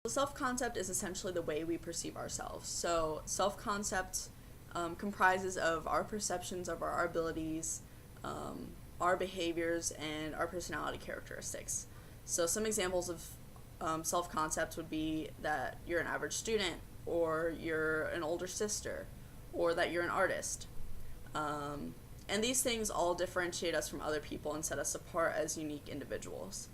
Self-concept is essentially the way we perceive ourselves. So self-concept comprises of our perceptions of our abilities, our behaviors, and our personality characteristics. So some examples of self-concept would be that you're an average student, or you're an older sister, or that you're an artist. And these things all differentiate us from other people and set us apart as unique individuals.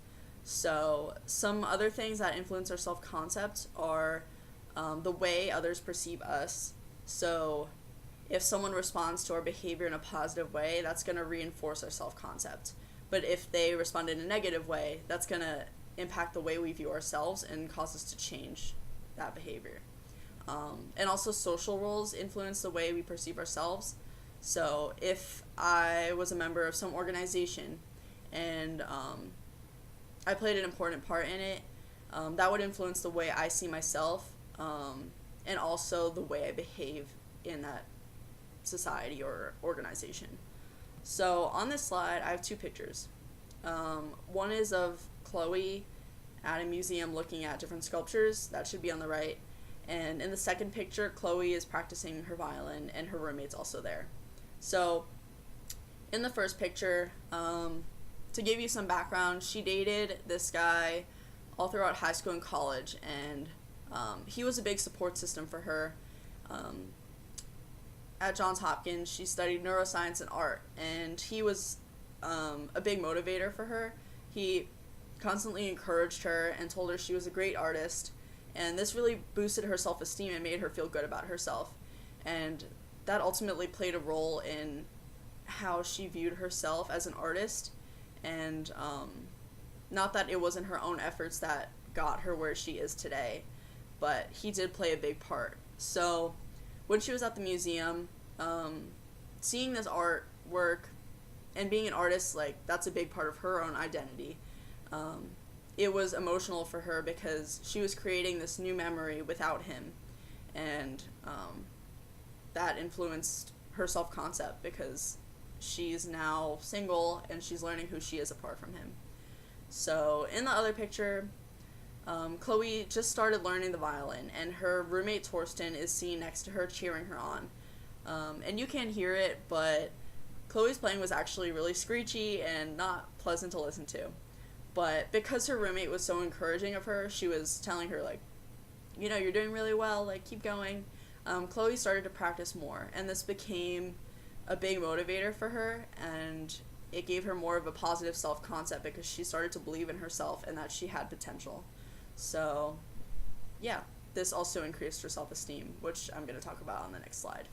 So, some other things that influence our self concept are the way others perceive us. So, if someone responds to our behavior in a positive way, that's going to reinforce our self concept. But if they respond in a negative way, that's going to impact the way we view ourselves and cause us to change that behavior. And also, social roles influence the way we perceive ourselves. So, if I was a member of some organization and I played an important part in it, that would influence the way I see myself, and also the way I behave in that society or organization. So on this slide, I have two pictures. One is of Chloe at a museum looking at different sculptures. That should be on the right. And in the second picture, Chloe is practicing her violin, and her roommate's also there. So in the first picture, to give you some background, she dated this guy all throughout high school and college, and he was a big support system for her. At Johns Hopkins, she studied neuroscience and art, and he was a big motivator for her. He constantly encouraged her and told her she was a great artist, and this really boosted her self-esteem and made her feel good about herself. And that ultimately played a role in how she viewed herself as an artist, and not that it wasn't her own efforts that got her where she is today, but he did play a big part. So when she was at the museum, seeing this artwork and being an artist, like, that's a big part of her own identity. It was emotional for her because she was creating this new memory without him, and that influenced her self-concept because she's now single and she's learning who she is apart from him. So in the other picture, Chloe just started learning the violin, and her roommate Torsten is seen next to her cheering her on. And you can't hear it, but Chloe's playing was actually really screechy and not pleasant to listen to. But because her roommate was so encouraging of her, she was telling her, like, you know, you're doing really well, like, keep going. Chloe started to practice more, and this became a big motivator for her, and it gave her more of a positive self-concept because she started to believe in herself and that she had potential. So, yeah, this also increased her self-esteem, which I'm going to talk about on the next slide.